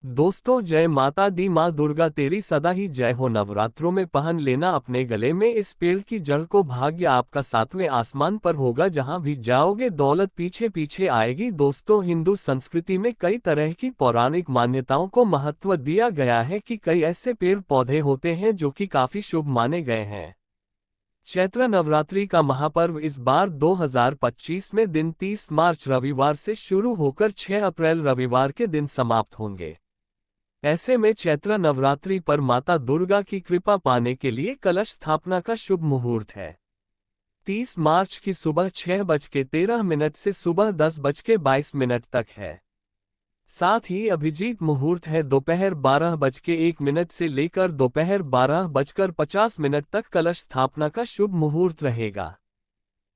दोस्तों, जय माता दी। माँ दुर्गा तेरी सदा ही जय हो। नवरात्रों में पहन लेना अपने गले में इस पेड़ की जड़ को। भाग्य आपका सातवें आसमान पर होगा। जहाँ भी जाओगे दौलत पीछे पीछे आएगी। दोस्तों, हिंदू संस्कृति में कई तरह की पौराणिक मान्यताओं को महत्व दिया गया है कि कई ऐसे पेड़ पौधे होते हैं जो कि काफी शुभ माने गए हैं। चैत्र नवरात्रि का महापर्व इस बार 2025 में दिन 30 मार्च रविवार से शुरू होकर 6 अप्रैल रविवार के दिन समाप्त होंगे। ऐसे में चैत्र नवरात्रि पर माता दुर्गा की कृपा पाने के लिए कलश स्थापना का शुभ मुहूर्त है। 30 मार्च की सुबह 6:13 से सुबह 10:22 तक है। साथ ही अभिजीत मुहूर्त है दोपहर 12:01 से लेकर दोपहर 12:50 तक कलश स्थापना का शुभ मुहूर्त रहेगा।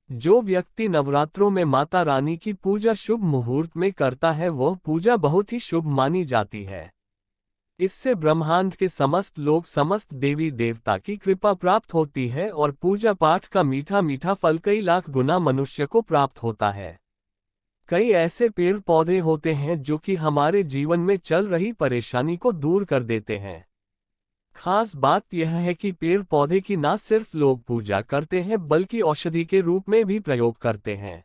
जो व्यक्ति नवरात्रों में माता रानी की पूजा शुभ मुहूर्त में करता है वह पूजा बहुत ही शुभ मानी जाती है। इससे ब्रह्मांड के समस्त लोग, समस्त देवी देवता की कृपा प्राप्त होती है और पूजा पाठ का मीठा मीठा फल कई लाख गुना मनुष्य को प्राप्त होता है। कई ऐसे पेड़ पौधे होते हैं जो कि हमारे जीवन में चल रही परेशानी को दूर कर देते हैं। खास बात यह है कि पेड़ पौधे की न सिर्फ लोग पूजा करते हैं बल्कि औषधि के रूप में भी प्रयोग करते हैं।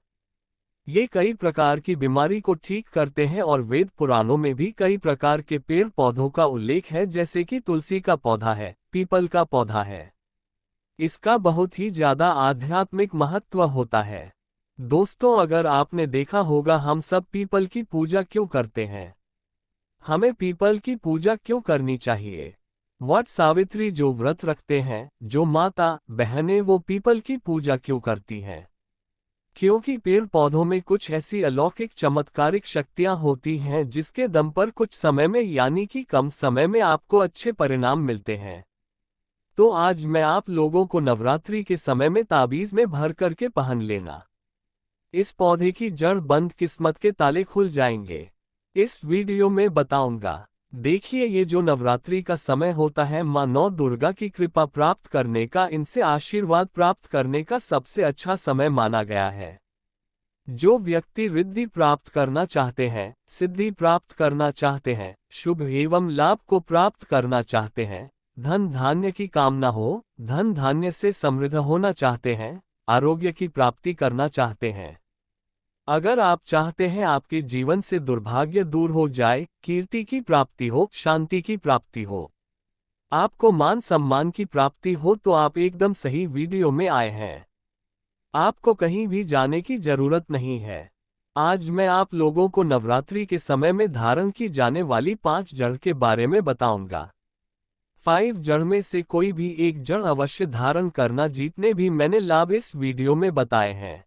ये कई प्रकार की बीमारी को ठीक करते हैं और वेद पुराणों में भी कई प्रकार के पेड़ पौधों का उल्लेख है, जैसे कि तुलसी का पौधा है, पीपल का पौधा है। इसका बहुत ही ज्यादा आध्यात्मिक महत्व होता है। दोस्तों, अगर आपने देखा होगा हम सब पीपल की पूजा क्यों करते हैं? हमें पीपल की पूजा क्यों करनी चाहिए? वट सावित्री जो व्रत रखते हैं, जो माता बहनें, वो पीपल की पूजा क्यों करती हैं? क्योंकि पेड़ पौधों में कुछ ऐसी अलौकिक चमत्कारिक शक्तियां होती हैं जिसके दम पर कुछ समय में यानी कि कम समय में आपको अच्छे परिणाम मिलते हैं। तो आज मैं आप लोगों को नवरात्रि के समय में ताबीज में भर करके पहन लेना। इस पौधे की जड़ बंद किस्मत के ताले खुल जाएंगे। इस वीडियो में बताऊंगा। देखिए, ये जो नवरात्रि का समय होता है माँ नौ दुर्गा की कृपा प्राप्त करने का, इनसे आशीर्वाद प्राप्त करने का सबसे अच्छा समय माना गया है। जो व्यक्ति रिद्धि प्राप्त करना चाहते हैं, सिद्धि प्राप्त करना चाहते हैं, शुभ एवं लाभ को प्राप्त करना चाहते हैं, धन धान्य की कामना हो, धन धान्य से समृद्ध होना चाहते हैं, आरोग्य की प्राप्ति करना चाहते हैं, अगर आप चाहते हैं आपके जीवन से दुर्भाग्य दूर हो जाए, कीर्ति की प्राप्ति हो, शांति की प्राप्ति हो, आपको मान सम्मान की प्राप्ति हो, तो आप एकदम सही वीडियो में आए हैं। आपको कहीं भी जाने की जरूरत नहीं है। आज मैं आप लोगों को नवरात्रि के समय में धारण की जाने वाली 5 जड़ के बारे में बताऊंगा। 5 जड़ में से कोई भी एक जड़ अवश्य धारण करना, जितने भी मैंने लाभ इस वीडियो में बताए हैं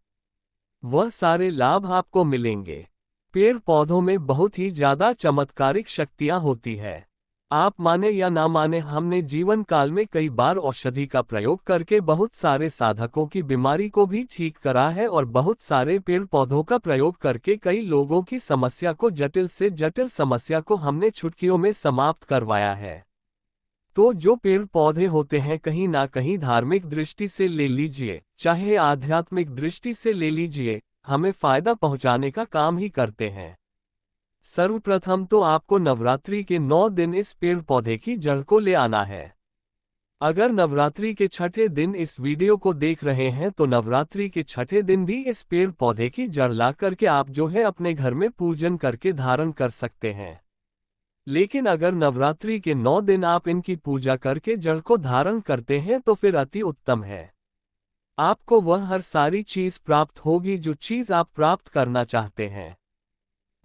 वह सारे लाभ आपको मिलेंगे। पेड़ पौधों में बहुत ही ज्यादा चमत्कारिक शक्तियां होती है। आप माने या ना माने, हमने जीवन काल में कई बार औषधि का प्रयोग करके बहुत सारे साधकों की बीमारी को भी ठीक करा है और बहुत सारे पेड़ पौधों का प्रयोग करके कई लोगों की समस्या को, जटिल से जटिल समस्या को हमने चुटकियों में समाप्त करवाया है। तो जो पेड़ पौधे होते हैं, कहीं ना कहीं धार्मिक दृष्टि से ले लीजिए, चाहे आध्यात्मिक दृष्टि से ले लीजिए, हमें फायदा पहुंचाने का काम ही करते हैं। सर्वप्रथम तो आपको नवरात्रि के 9 दिन इस पेड़ पौधे की जड़ को ले आना है। अगर नवरात्रि के छठे दिन इस वीडियो को देख रहे हैं तो नवरात्रि के छठे दिन भी इस पेड़ पौधे की जड़ ला करके आप जो है अपने घर में पूजन करके धारण कर सकते हैं। लेकिन अगर नवरात्रि के 9 दिन आप इनकी पूजा करके जड़ को धारण करते हैं तो फिर अति उत्तम है। आपको वह हर सारी चीज प्राप्त होगी जो चीज आप प्राप्त करना चाहते हैं।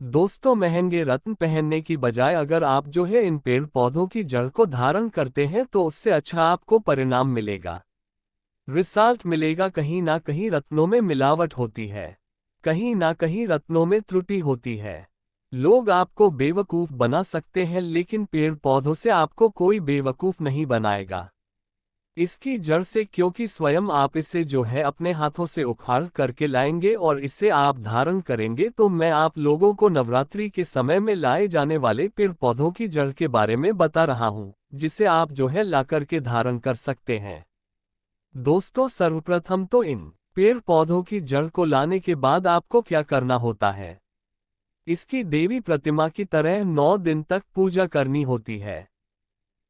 दोस्तों, महंगे रत्न पहनने की बजाय अगर आप जो है इन पेड़ पौधों की जड़ को धारण करते हैं तो उससे अच्छा आपको परिणाम मिलेगा, रिजल्ट मिलेगा। कहीं ना कहीं रत्नों में मिलावट होती है, कहीं ना कहीं रत्नों में त्रुटि होती है। लोग आपको बेवकूफ बना सकते हैं, लेकिन पेड़ पौधों से आपको कोई बेवकूफ नहीं बनाएगा। इसकी जड़ से, क्योंकि स्वयं आप इसे जो है अपने हाथों से उखाड़ करके लाएंगे और इसे आप धारण करेंगे। तो मैं आप लोगों को नवरात्रि के समय में लाए जाने वाले पेड़ पौधों की जड़ के बारे में बता रहा हूं, जिसे आप जो है ला करके धारण कर सकते हैं। दोस्तों, सर्वप्रथम तो इन पेड़ पौधों की जड़ को लाने के बाद आपको क्या करना होता है? इसकी देवी प्रतिमा की तरह 9 दिन तक पूजा करनी होती है।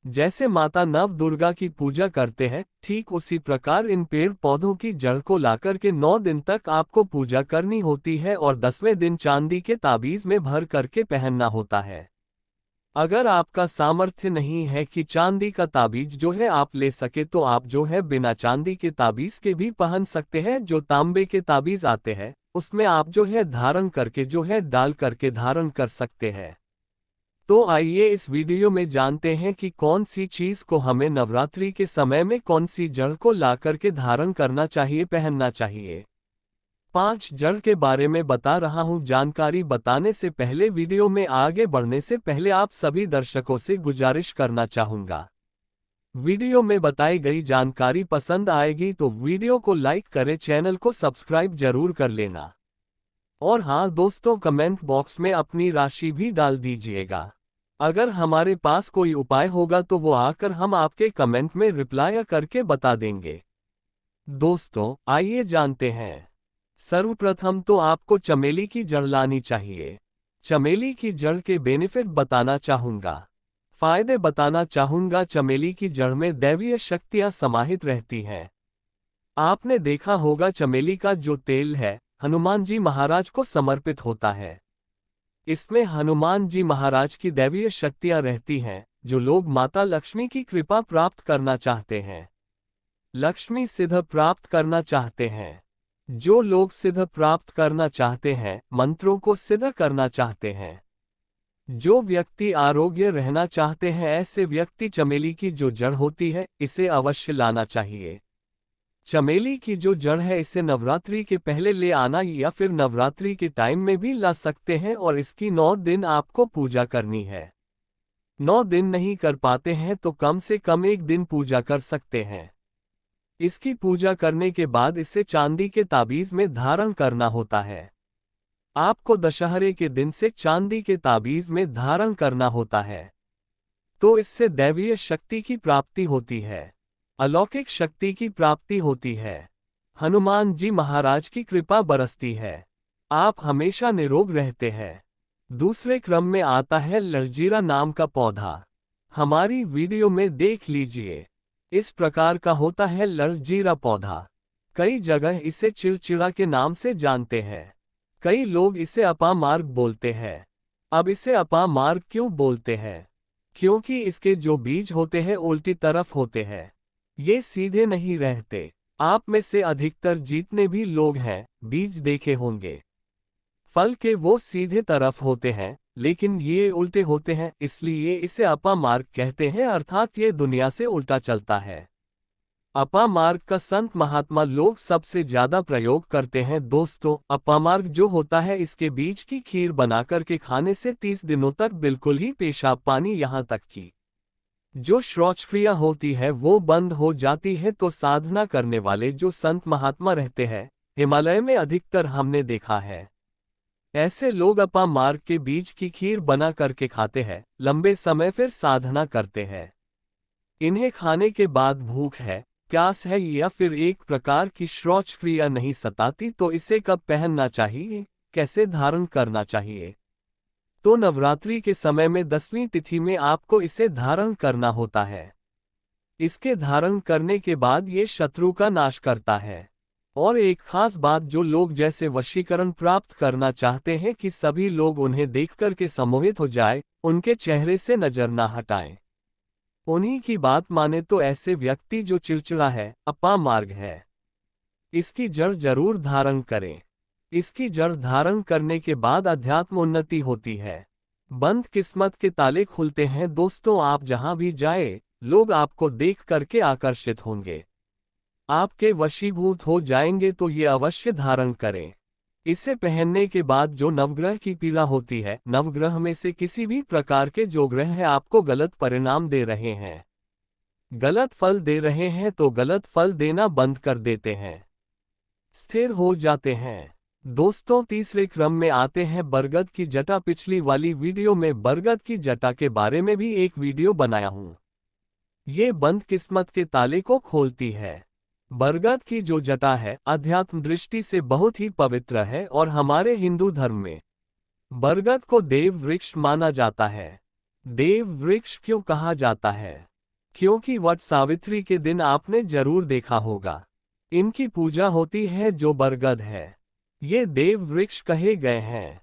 जैसे माता नव दुर्गा की पूजा करते हैं, ठीक उसी प्रकार इन पेड़ पौधों की जड़ को लाकर के 9 दिन तक आपको पूजा करनी होती है और 10वें दिन चांदी के ताबीज में भर करके पहनना होता है। अगर आपका सामर्थ्य नहीं है कि चांदी का ताबीज जो है आप ले सके, तो आप जो है बिना चांदी के ताबीज के भी पहन सकते हैं। जो तांबे के ताबीज आते हैं उसमें आप जो है धारण करके जो है डाल करके धारण कर सकते हैं। तो आइए इस वीडियो में जानते हैं कि कौन सी चीज को हमें नवरात्रि के समय में कौन सी जड़ को ला करके धारण करना चाहिए, पहनना चाहिए। 5 जड़ के बारे में बता रहा हूं। जानकारी बताने से पहले, वीडियो में आगे बढ़ने से पहले आप सभी दर्शकों से गुजारिश करना चाहूंगा, वीडियो में बताई गई जानकारी पसंद आएगी तो वीडियो को लाइक करें, चैनल को सब्सक्राइब जरूर कर लेना। और हाँ दोस्तों, कमेंट बॉक्स में अपनी राशि भी डाल दीजिएगा। अगर हमारे पास कोई उपाय होगा तो वो आकर हम आपके कमेंट में रिप्लाई करके बता देंगे। दोस्तों आइए जानते हैं। सर्वप्रथम तो आपको चमेली की जड़ लानी चाहिए। चमेली की जड़ के बेनिफिट बताना चाहूंगा, फायदे बताना चाहूंगा। चमेली की जड़ में दैवीय शक्तियां समाहित रहती हैं। आपने देखा होगा चमेली का जो तेल है हनुमान जी महाराज को समर्पित होता है। इसमें हनुमान जी महाराज की दैवीय शक्तियां रहती हैं। जो लोग माता लक्ष्मी की कृपा प्राप्त करना चाहते हैं, लक्ष्मी सिद्ध प्राप्त करना चाहते हैं, जो लोग सिद्ध प्राप्त करना चाहते हैं, मंत्रों को सिद्ध करना चाहते हैं, जो व्यक्ति आरोग्य रहना चाहते हैं, ऐसे व्यक्ति चमेली की जो जड़ होती है इसे अवश्य लाना चाहिए। चमेली की जो जड़ है इसे नवरात्रि के पहले ले आना या फिर नवरात्रि के टाइम में भी ला सकते हैं और इसकी 9 दिन आपको पूजा करनी है। 9 दिन नहीं कर पाते हैं तो कम से कम 1 दिन पूजा कर सकते हैं। इसकी पूजा करने के बाद इसे चांदी के ताबीज में धारण करना होता है। आपको दशहरे के दिन से चांदी के ताबीज में धारण करना होता है, तो इससे दैवीय शक्ति की प्राप्ति होती है, अलौकिक शक्ति की प्राप्ति होती है, हनुमान जी महाराज की कृपा बरसती है, आप हमेशा निरोग रहते हैं। दूसरे क्रम में आता है लरजीरा नाम का पौधा। हमारी वीडियो में देख लीजिए, इस प्रकार का होता है लरजीरा पौधा। कई जगह इसे चिड़चिड़ा के नाम से जानते हैं, कई लोग इसे अपामार्ग बोलते हैं। अब इसे अपामार्ग क्यों बोलते हैं? क्योंकि इसके जो बीज होते हैं उल्टी तरफ होते हैं, ये सीधे नहीं रहते। आप में से अधिकतर जितने भी लोग हैं बीज देखे होंगे, फल के वो सीधे तरफ होते हैं लेकिन ये उल्टे होते हैं, इसलिए इसे अपामार्ग कहते हैं, अर्थात ये दुनिया से उल्टा चलता है। अपामार्ग का संत महात्मा लोग सबसे ज्यादा प्रयोग करते हैं। दोस्तों अपामार्ग जो होता है इसके बीज की खीर बनाकर के खाने से 30 दिनों तक बिल्कुल ही पेशाब पानी यहाँ तक की जो शौच क्रिया होती है वो बंद हो जाती है। तो साधना करने वाले जो संत महात्मा रहते हैं हिमालय में अधिकतर हमने देखा है, ऐसे लोग अपामार्ग के बीज की खीर बना करके खाते हैं, लंबे समय फिर साधना करते हैं। इन्हें खाने के बाद भूख है, प्यास है या फिर एक प्रकार की शौच क्रिया नहीं सताती, तो इसे कब पहनना चाहिए, कैसे धारण करना चाहिए? तो नवरात्रि के समय में 10वीं तिथि में आपको इसे धारण करना होता है। इसके धारण करने के बाद ये शत्रु का नाश करता है। और एक खास बात, जो लोग जैसे वशीकरण प्राप्त करना चाहते हैं कि सभी लोग उन्हें देखकर के सम्मोहित हो जाए, उनके चेहरे से नजर ना हटाएं, उन्हीं की बात माने, तो ऐसे व्यक्ति जो चिड़चिड़ा है, अपामार्ग है, इसकी जड़ जरूर धारण करें। इसकी जड़ धारण करने के बाद अध्यात्म उन्नति होती है, बंद किस्मत के ताले खुलते हैं। दोस्तों आप जहां भी जाए लोग आपको देख करके आकर्षित होंगे, आपके वशीभूत हो जाएंगे, तो ये अवश्य धारण करें। इसे पहनने के बाद जो नवग्रह की पीड़ा होती है, नवग्रह में से किसी भी प्रकार के जो ग्रह हैं आपको गलत परिणाम दे रहे हैं, गलत फल दे रहे हैं, तो गलत फल देना बंद कर देते हैं, स्थिर हो जाते हैं। दोस्तों तीसरे क्रम में आते हैं बरगद की जटा। पिछली वाली वीडियो में बरगद की जटा के बारे में भी एक वीडियो बनाया हूं। ये बंद किस्मत के ताले को खोलती है। बरगद की जो जटा है अध्यात्म दृष्टि से बहुत ही पवित्र है और हमारे हिंदू धर्म में बरगद को देव वृक्ष माना जाता है। देव वृक्ष क्यों कहा जाता है? क्योंकि वट सावित्री के दिन आपने जरूर देखा होगा, इनकी पूजा होती है जो बरगद है। ये देव वृक्ष कहे गए हैं।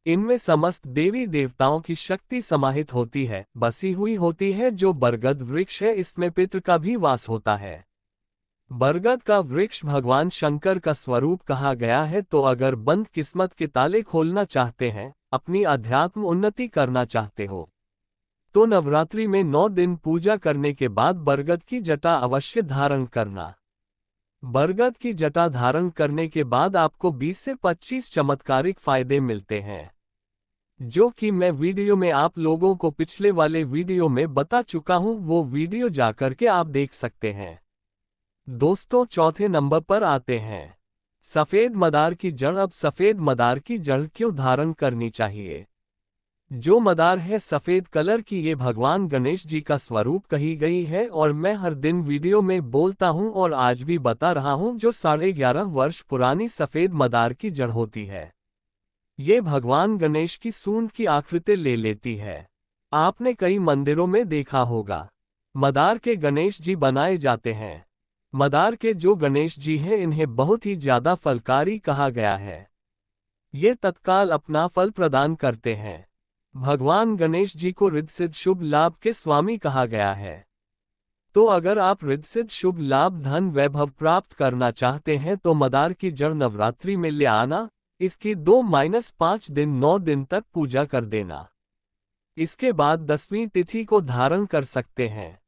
इनमें समस्त देवी देवताओं की शक्ति समाहित होती है, बसी हुई होती है। जो बरगद वृक्ष है इसमें पितृ का भी वास होता है। बरगद का वृक्ष भगवान शंकर का स्वरूप कहा गया है। तो अगर बंद किस्मत के ताले खोलना चाहते हैं, अपनी अध्यात्म उन्नति करना चाहते हो, तो नवरात्रि में 9 दिन पूजा करने के बाद बरगद की जटा अवश्य धारण करना। बरगद की जटा धारण करने के बाद आपको 20 से 25 चमत्कारिक फायदे मिलते हैं, जो कि मैं वीडियो में आप लोगों को पिछले वाले वीडियो में बता चुका हूं। वो वीडियो जाकर के आप देख सकते हैं। दोस्तों, चौथे नंबर पर आते हैं सफेद मदार की जड़। अब सफेद मदार की जड़ क्यों धारण करनी चाहिए? जो मदार है सफेद कलर की, ये भगवान गणेश जी का स्वरूप कही गई है। और मैं हर दिन वीडियो में बोलता हूं और आज भी बता रहा हूं, जो 11.5 वर्ष पुरानी सफेद मदार की जड़ होती है, ये भगवान गणेश की सूंड की आकृति ले लेती है। आपने कई मंदिरों में देखा होगा, मदार के गणेश जी बनाए जाते हैं। मदार के जो गणेश जी हैं इन्हें बहुत ही ज्यादा फलकारी कहा गया है। ये तत्काल अपना फल प्रदान करते हैं। भगवान गणेश जी को रिद्ध सिद्ध शुभ लाभ के स्वामी कहा गया है। तो अगर आप रिद्ध सिद्ध शुभ लाभ धन वैभव प्राप्त करना चाहते हैं तो मदार की जड़ नवरात्रि में ले आना। इसकी 2-5 दिन 9 दिन तक पूजा कर देना। इसके बाद 10वीं तिथि को धारण कर सकते हैं,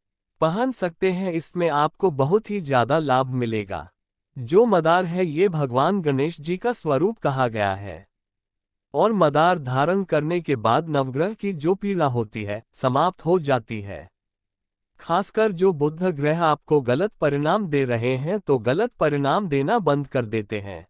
पहन सकते हैं। इसमें आपको बहुत ही ज्यादा लाभ मिलेगा। जो मदार है ये भगवान गणेश जी का स्वरूप कहा गया है। और मदार धारण करने के बाद नवग्रह की जो पीड़ा होती है समाप्त हो जाती है। खासकर जो बुध ग्रह आपको गलत परिणाम दे रहे हैं तो गलत परिणाम देना बंद कर देते हैं।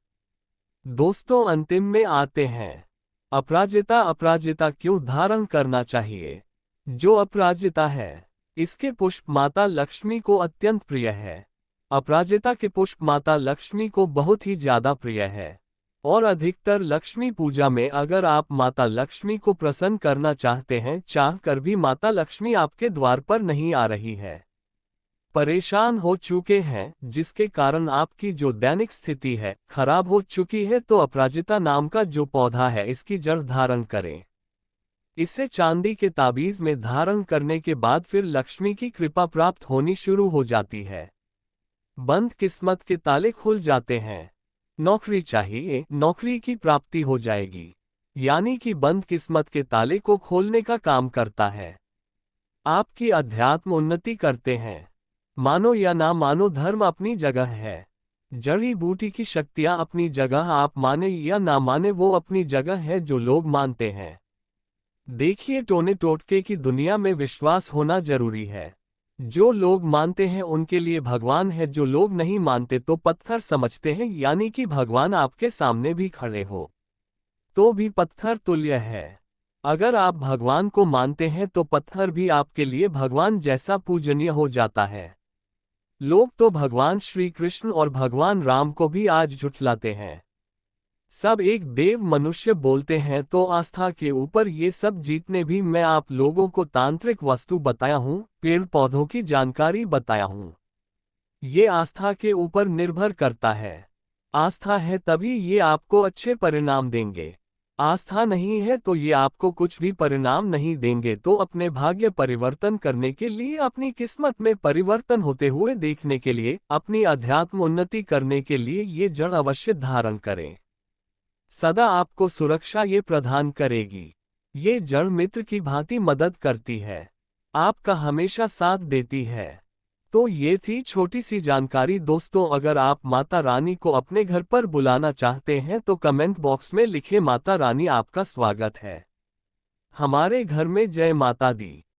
दोस्तों, अंतिम में आते हैं अपराजिता। अपराजिता क्यों धारण करना चाहिए? जो अपराजिता है इसके पुष्प माता लक्ष्मी को अत्यंत प्रिय है। अपराजिता के पुष्प माता लक्ष्मी को बहुत ही ज्यादा प्रिय है। और अधिकतर लक्ष्मी पूजा में अगर आप माता लक्ष्मी को प्रसन्न करना चाहते हैं, चाहकर भी माता लक्ष्मी आपके द्वार पर नहीं आ रही है, परेशान हो चुके हैं, जिसके कारण आपकी जो दैनिक स्थिति है खराब हो चुकी है, तो अपराजिता नाम का जो पौधा है इसकी जड़ धारण करें। इसे चांदी के ताबीज में धारण करने के बाद फिर लक्ष्मी की कृपा प्राप्त होनी शुरू हो जाती है। बंद किस्मत के ताले खुल जाते हैं। नौकरी चाहिए, नौकरी की प्राप्ति हो जाएगी। यानी कि बंद किस्मत के ताले को खोलने का काम करता है। आपकी अध्यात्म उन्नति करते हैं। मानो या ना मानो, धर्म अपनी जगह है, जड़ी बूटी की शक्तियां अपनी जगह, आप माने या ना माने वो अपनी जगह है। जो लोग मानते हैं, देखिए टोने टोटके की दुनिया में विश्वास होना जरूरी है। जो लोग मानते हैं उनके लिए भगवान है, जो लोग नहीं मानते तो पत्थर समझते हैं। यानी कि भगवान आपके सामने भी खड़े हो तो भी पत्थर तुल्य है। अगर आप भगवान को मानते हैं तो पत्थर भी आपके लिए भगवान जैसा पूजनीय हो जाता है। लोग तो भगवान श्री कृष्ण और भगवान राम को भी आज झुठलाते हैं। सब एक देव मनुष्य बोलते हैं, तो आस्था के ऊपर ये सब जीतने भी मैं आप लोगों को तांत्रिक वस्तु बताया हूँ, पेड़ पौधों की जानकारी बताया हूँ। ये आस्था के ऊपर निर्भर करता है। आस्था है तभी ये आपको अच्छे परिणाम देंगे। आस्था नहीं है तो ये आपको कुछ भी परिणाम नहीं देंगे। तो अपने भाग्य परिवर्तन करने के लिए, अपनी किस्मत में परिवर्तन होते हुए देखने के लिए, अपनी अध्यात्म उन्नति करने के लिए ये जड़ अवश्य धारण करें। सदा आपको सुरक्षा ये प्रदान करेगी। ये जड़ मित्र की भांति मदद करती है, आपका हमेशा साथ देती है। तो ये थी छोटी सी जानकारी। दोस्तों, अगर आप माता रानी को अपने घर पर बुलाना चाहते हैं तो कमेंट बॉक्स में लिखिए, माता रानी आपका स्वागत है हमारे घर में, जय माता दी।